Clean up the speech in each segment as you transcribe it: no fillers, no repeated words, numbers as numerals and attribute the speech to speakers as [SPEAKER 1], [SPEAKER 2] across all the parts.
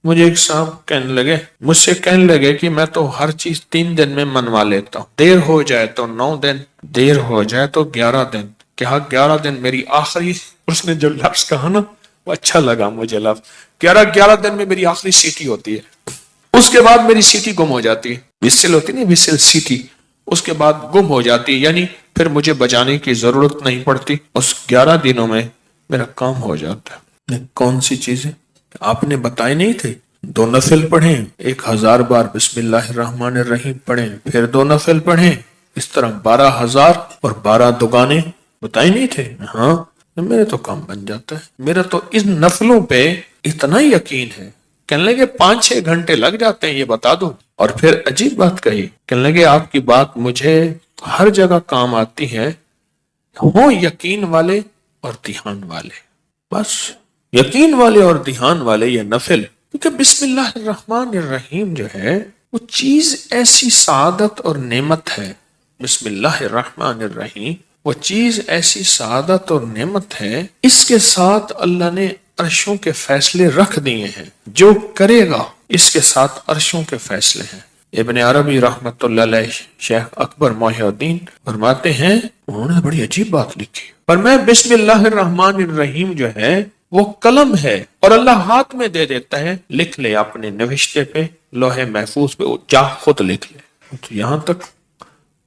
[SPEAKER 1] مجھے ایک صاحب مجھ سے کہنے لگے کہ میں تو ہر چیز 3 دن میں منوا لیتا ہوں، دیر ہو جائے تو 9 دن، دیر ہو جائے تو 11 دن۔ کہا 11 دن میری آخری، اس نے جو لفظ کہا نا وہ اچھا لگا مجھے لفظ، 11 دن میں میری آخری سیٹی ہوتی ہے، اس کے بعد میری سیٹی گم ہو جاتی ہے، وسل ہوتی نہیں، وسل سیٹی، اس کے بعد گم ہو جاتی ہے، یعنی پھر مجھے بجانے کی ضرورت نہیں پڑتی، اس 11 دنوں میں میرا کام ہو جاتا ہے۔ کون سی چیزیں آپ نے بتائے نہیں تھے؟ 2 نفل پڑھیں، 1000 بار بسم اللہ الرحمن الرحیم پڑھیں، پھر 2 نفل پڑھیں، اس طرح 12,000 اور 12 دگانے بتائے نہیں تھے؟ ہاں، میرے تو کام بن جاتا ہے، میرا تو ان نفلوں پہ اتنا یقین ہے۔ کہنے لگے 5-6 گھنٹے لگ جاتے ہیں، یہ بتا دو۔ اور پھر عجیب بات کہی، کہنے لگے آپ کی بات مجھے ہر جگہ کام آتی ہے، ہوں یقین والے اور دھیان والے، بس یقین والے اور دھیان والے یہ نفل، کیونکہ بسم اللہ الرحمن الرحیم جو ہے وہ چیز ایسی سعادت اور نعمت ہے، بسم اللہ الرحمن الرحیم وہ چیز ایسی سعادت اور نعمت ہے، اس کے ساتھ اللہ نے عرشوں کے فیصلے رکھ دیے ہیں، جو کرے گا اس کے ساتھ عرشوں کے فیصلے ہیں۔ ابن عربی رحمت اللہ علیہ، شیخ اکبر محی الدین فرماتے ہیں، انہوں نے بڑی عجیب بات لکھی، پر میں بسم اللہ الرحمن الرحیم جو ہے وہ قلم ہے اور اللہ ہاتھ میں دے دیتا ہے، لکھ لے اپنے نوشتے پہ، لوح محفوظ پہ، جا خود لکھ لے۔ تو یہاں تک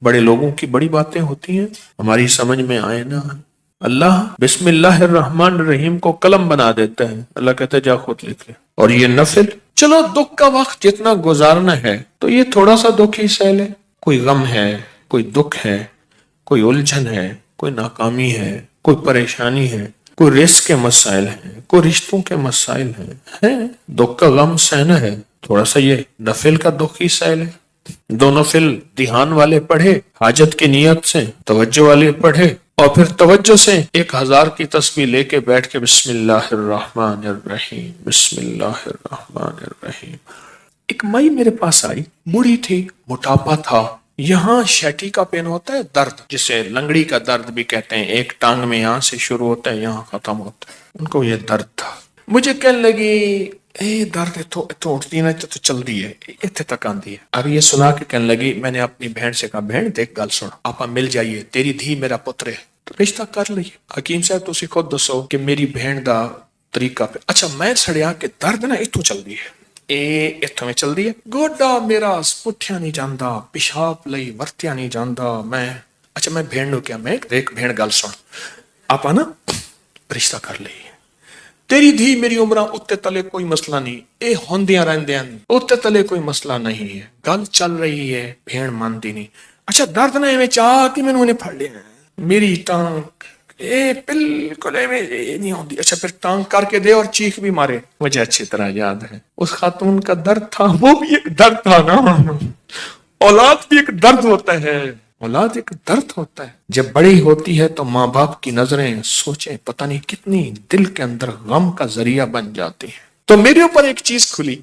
[SPEAKER 1] بڑے لوگوں کی بڑی باتیں ہوتی ہیں، ہماری سمجھ میں آئے نا، اللہ بسم اللہ الرحمن الرحیم کو قلم بنا دیتا ہے، اللہ کہتا ہے جا خود لکھ لے۔ اور یہ نفل، چلو دکھ کا وقت جتنا گزارنا ہے تو یہ تھوڑا سا دکھ ہی سہ لے، کوئی غم ہے، کوئی دکھ ہے، کوئی الجھن ہے، کوئی ناکامی ہے، کوئی پریشانی ہے، کوئی رزق کے مسائل ہیں، کوئی رشتوں کے مسائل ہیں، دکھ کا غم سہنا ہے، تھوڑا سا یہ نفل کا دکھ ہی سہ لے۔ 2 نفل دھیان والے پڑھے، حاجت کی نیت سے توجہ والے پڑھے، اور پھر توجہ سے 1000 کی تسبیح لے کے بیٹھ کے بسم اللہ الرحمن الرحیم، بسم اللہ الرحمن الرحیم۔ ایک مائی میرے پاس آئی، بوڑھی تھی، موٹاپا تھا، یہاں شیٹی کا پین ہوتا ہے درد، جسے لنگڑی کا درد بھی کہتے ہیں، ایک ٹانگ میں یہاں سے شروع ہوتا ہے یہاں ختم ہوتا ہے، ان کو یہ درد تھا۔ مجھے کہنے لگی درد اتو اٹھتی نا تو چل دی ہے، اتنے تک آندی ہے۔ اب یہ سنا کے کہنے لگی، میں نے اپنی بہن سے کہا، بہن دیکھ گل سن، آپا مل جائیے، تیری دھی میرا پتر ہے، تو رشتہ کر لئیے۔ حکیم صاحب تسی خود دسو کہ میری بہن دا طریقہ پہ، اچھا میں سڑیا کہ درد نا اتو چل دی ہے، اتوں میں چل دی ہے، گوڈا میرا پٹھیا نہیں جاندا، پیشاب لئی ورتیا نہیں جاندا، اچھا میں بہن نو کیا، میں دیکھ بہن گل سن، آپا نا رشتہ کر لئیے، تیری دھی میری عمرہ اتے تلے کوئی مسئلہ نہیں، اے ہوندیاں رہندیاں اتے تلے کوئی مسئلہ نہیں ہے، گل چل رہی ہے، بہن مانتی نہیں۔ اچھا درد نہ ایویں چاہ کہ میں نے پھڑ لیا میری ٹانگ، بالکل ایویں نہیں ہوندی، اچھا پھر ٹانگ کر کے دے اور چیخ بھی مارے۔ مجھے اچھی طرح یاد ہے اس خاتون کا درد تھا، وہ بھی ایک درد تھا نا، اولاد بھی ایک درد ہوتا ہے، اولاد ایک درد ہوتا ہے۔ جب بڑی ہوتی ہے تو ماں باپ کی نظریں سوچیں پتہ نہیں کتنی دل کے اندر غم کا ذریعہ بن جاتی ہیں۔ تو میرے اوپر ایک چیز کھلی،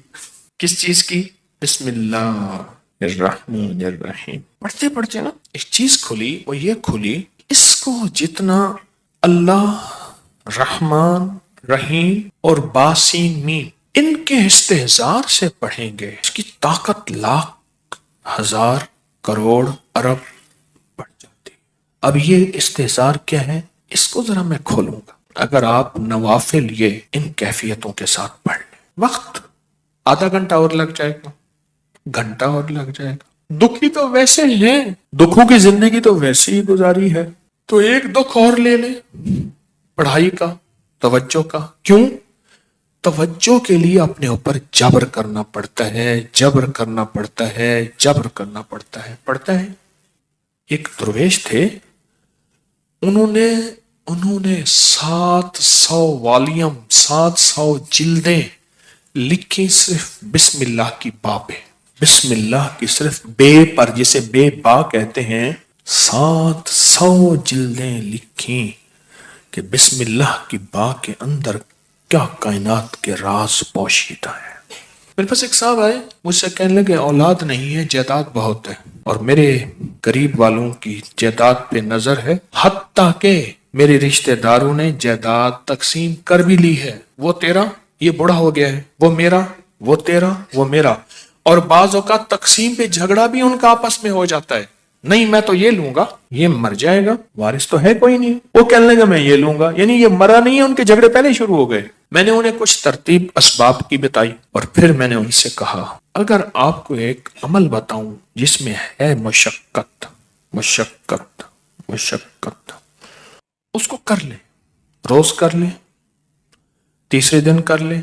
[SPEAKER 1] کس چیز کی؟ بسم اللہ الرحمن الرحیم پڑھتے پڑھتے نا ایک چیز کھلی، وہ یہ کھلی، اس کو جتنا اللہ رحمان رحیم اور باسین مین ان کے استحضار سے پڑھیں گے، اس کی طاقت لاکھ ہزار کروڑ ارب بڑھ جاتی۔ اب یہ استحضار کیا ہے، اس کو ذرا میں کھولوں گا۔ اگر آپ نوافل یہ ان کیفیتوں کے ساتھ پڑھ لیں، وقت آدھا گھنٹہ اور لگ جائے گا، گھنٹہ اور لگ جائے گا، دکھی تو ویسے ہیں، دکھوں کی زندگی تو ویسے ہی گزاری ہے، تو ایک دکھ اور لے لیں پڑھائی کا، توجہ کا۔ کیوں؟ توجہ کے لیے اپنے اوپر جبر کرنا پڑتا ہے، جبر کرنا پڑتا ہے، جبر کرنا پڑتا ہے، پڑتا ہے۔ ایک درویش تھے، انہوں نے 700 والیوم 700 جلدیں لکھی صرف بسم اللہ کی با پہ، بسم اللہ کی صرف بے پر، جسے بے با کہتے ہیں، 700 جلدیں لکھی کہ بسم اللہ کی با کے اندر کیا کائنات کے راز پوشیدہ ہے۔ میرے پاس ایک صاحب آئے، مجھ سے کہنے لگے اولاد نہیں ہے، جائیداد بہت ہے، اور میرے قریب والوں کی جائیداد پہ نظر ہے، حتیٰ کہ میرے رشتہ داروں نے جائیداد تقسیم کر بھی لی ہے، وہ تیرا، یہ بڑا ہو گیا ہے، وہ میرا، وہ تیرا وہ میرا. اور بعض اوقات تقسیم پہ جھگڑا بھی ان کا آپس میں ہو جاتا ہے. نہیں میں تو یہ لوں گا, یہ مر جائے گا, وارث تو ہے کوئی نہیں, وہ کہنے لگا میں یہ لوں گا, یعنی یہ مرا نہیں ہے, ان کے جھگڑے پہلے شروع ہو گئے. میں نے انہیں کچھ ترتیب اسباب کی بتائی اور پھر میں نے ان سے کہا اگر آپ کو ایک عمل بتاؤں جس میں ہے مشقت مشقت مشقت, اس کو کر لیں, روز کر لیں, تیسرے دن کر لیں,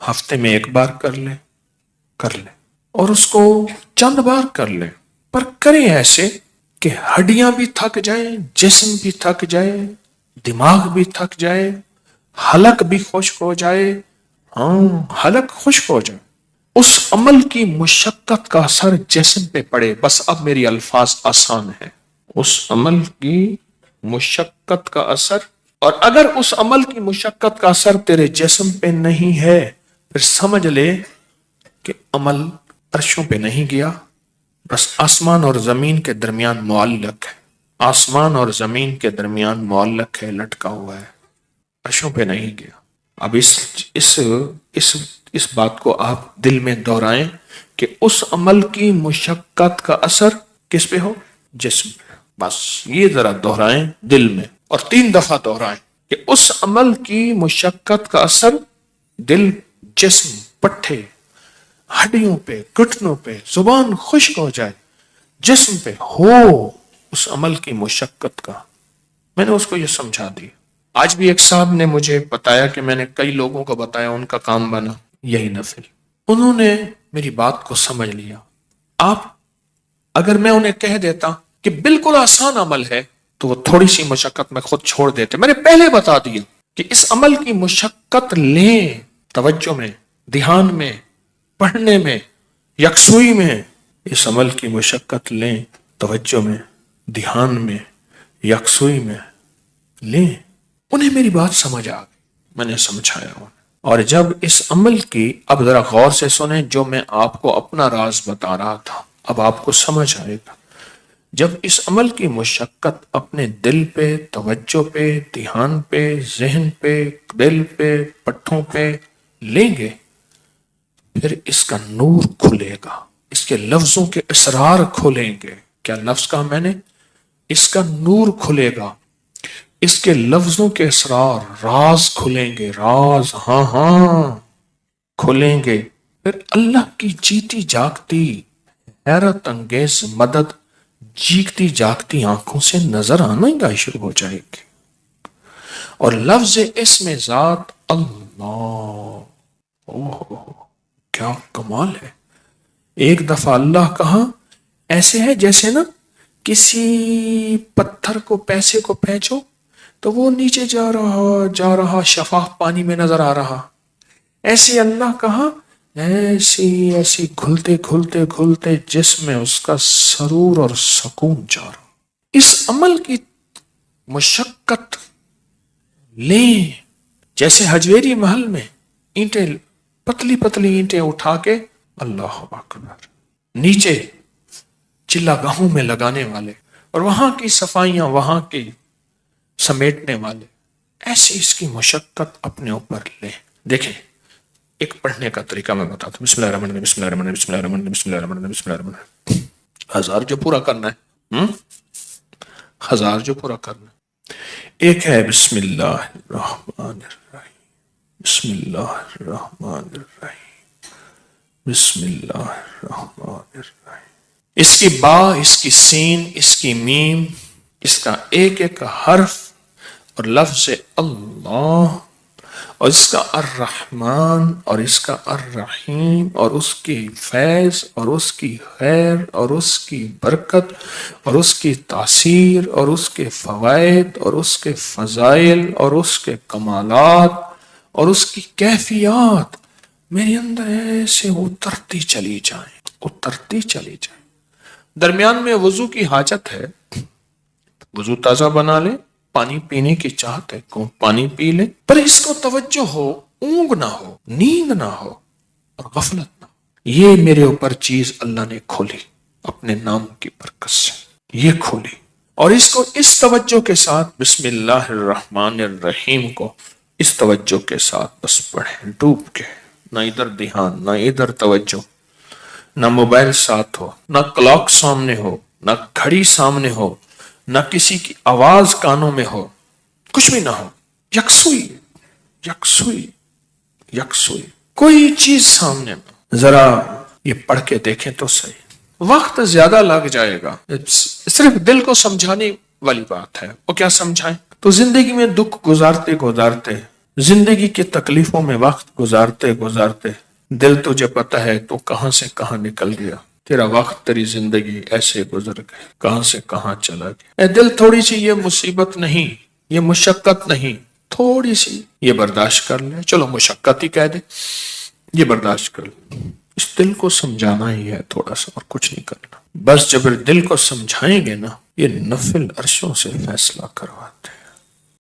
[SPEAKER 1] ہفتے میں ایک بار کر لیں, اور اس کو چند بار کر لیں, پر کریں ایسے کہ ہڈیاں بھی تھک جائیں, جسم بھی تھک جائے, دماغ بھی تھک جائے, حلق بھی خشک ہو جائے. حلق خشک ہو جائے. اس عمل کی مشقت کا اثر جسم پہ پڑے. بس اب میری الفاظ آسان ہے. اس عمل کی مشقت کا اثر, اور اگر اس عمل کی مشقت کا اثر تیرے جسم پہ نہیں ہے پھر سمجھ لے کہ عمل عرشوں پہ نہیں گیا, بس آسمان اور زمین کے درمیان معلق ہے. آسمان اور زمین کے درمیان معلق ہے, لٹکا ہوا ہے, عرشوں پہ نہیں گیا. اب اس بات کو آپ دل میں دہرائیں کہ اس عمل کی مشقت کا اثر کس پہ ہو؟ جسم پہ. بس یہ ذرا دہرائیں دل میں, اور 3 دفعہ دہرائیں کہ اس عمل کی مشقت کا اثر دل, جسم, پٹھے, ہڈیوں پہ, گھٹنوں پہ, زبان خشک ہو جائے, جسم پہ ہو اس عمل کی مشقت کا. میں نے اس کو یہ سمجھا دی. آج بھی ایک صاحب نے مجھے بتایا کہ میں نے کئی لوگوں کو بتایا, ان کا کام بنا یہی نفل. انہوں نے میری بات کو سمجھ لیا. آپ اگر میں انہیں کہہ دیتا کہ بالکل آسان عمل ہے تو وہ تھوڑی سی مشقت میں خود چھوڑ دیتے. میں نے پہلے بتا دیا کہ اس عمل کی مشقت لیں, توجہ میں, دھیان میں, پڑھنے میں, یکسوئی میں. اس عمل کی مشقت لیں, توجہ میں, دھیان میں, یکسوئی میں لیں. انہیں میری بات سمجھ آ گئی, میں نے سمجھایا انہیں. اور جب اس عمل کی, اب ذرا غور سے سنیں جو میں آپ کو اپنا راز بتا رہا تھا, اب آپ کو سمجھ آئے گا. جب اس عمل کی مشقت اپنے دل پہ, توجہ پہ, دھیان پہ, ذہن پہ, دل پہ, پٹھوں پہ لیں گے, پھر اس کا نور کھلے گا, اس کے لفظوں کے اسرار کھلیں گے. کیا لفظ کہا میں نے؟ اس کا نور کھلے گا, اس کے لفظوں کے اسرار, راز کھلیں گے, راز, ہاں کھلیں گے. پھر اللہ کی جیتی جاگتی حیرت انگیز مدد جیگتی جاگتی آنکھوں سے نظر آنا ہی شروع ہو جائے گی. اور لفظ اسم ذات اللہ, کیا کمال ہے. ایک دفعہ اللہ کہا ایسے ہے جیسے نا کسی پتھر کو, پیسے کو پھینچو تو وہ نیچے جا رہا شفاف پانی میں نظر آ رہا. ایسے اللہ کہا ایسی گھلتے گھلتے گھلتے جسم میں اس کا سرور اور سکون جا رہا. اس عمل کی مشقت لیں, جیسے حجویری محل میں اینٹیں, پتلی پتلی اینٹیں اٹھا کے اللہ اکبر نیچے چلا گاہوں میں لگانے والے, اور وہاں کی صفائیاں وہاں کی سمیٹنے والے, ایسی اس کی مشقت اپنے اوپر لیں. دیکھیں ایک پڑھنے کا طریقہ میں بتاتا ہوں. بسم اللہ الرحمن الرحیم, بسم اللہ الرحمن الرحیم, بسم اللہ الرحمن الرحیم, بسم اللہ الرحمن الرحیم, بسم اللہ الرحمن الرحیم. 1000 جو پورا کرنا ہے, 1000 جو پورا کرنا ہے. ایک ہے بسم اللہ الرحمن الرحیم, بسم اللہ الرحمن الرحیم, بسم اللہ الرحمن الرحیم. اس کی با, اس کی سین, اس کی میم, اس کا ایک ایک حرف اور لفظ اللہ, اور اس کا الرحمن اور اس کا الرحیم, اور اس کی فیض اور اس کی خیر اور اس کی برکت اور اس کی تاثیر اور اس کے فوائد اور اس کے فضائل اور اس کے کمالات اور اس کی کیفیات میرے اندر ایسے اترتی چلی جائیں, اترتی چلی جائیں. درمیان میں وضو کی حاجت ہے, وضو تازہ بنا لے, پانی پینے کی چاہت ہے کو پانی پی لے, پر اس کو توجہ ہو, اونگ نہ ہو, نیند نہ ہو اور غفلت نہ ہو. یہ میرے اوپر چیز اللہ نے کھولی اپنے نام کی برکت سے, یہ کھولی. اور اس کو اس توجہ کے ساتھ بسم اللہ الرحمن الرحیم کو اس توجہ کے ساتھ بس پڑھیں, ڈوب کے نہ ادھر دھیان، نہ ادھر توجہ، نہ موبائل ساتھ ہو، نہ کلاک سامنے ہو، نہ گھڑی سامنے ہو، نہ کسی کی آواز کانوں میں ہو، کچھ بھی نہ ہو، یکسوئی یکسوئی یکسوئی، کوئی چیز سامنے نہ۔ ذرا یہ پڑھ کے دیکھیں تو صحیح، وقت زیادہ لگ جائے گا، صرف دل کو سمجھانے والی بات ہے۔ وہ کیا سمجھائیں؟ تو زندگی میں دکھ گزارتے گزارتے، زندگی کی تکلیفوں میں وقت گزارتے گزارتے، دل تجھے پتہ ہے تو کہاں سے کہاں نکل گیا، تیرا وقت تیری زندگی ایسے گزر گئی، کہاں سے کہاں چلا گیا۔ اے دل، تھوڑی سی یہ مصیبت نہیں، یہ مشقت نہیں، تھوڑی سی یہ برداشت کر لے، چلو مشقت ہی کہہ دے، یہ برداشت کر لے۔ اس دل کو سمجھانا ہی ہے تھوڑا سا، اور کچھ نہیں کرنا۔ بس جب دل کو سمجھائیں گے نا، یہ نفل عرشوں سے فیصلہ کرواتے ہیں۔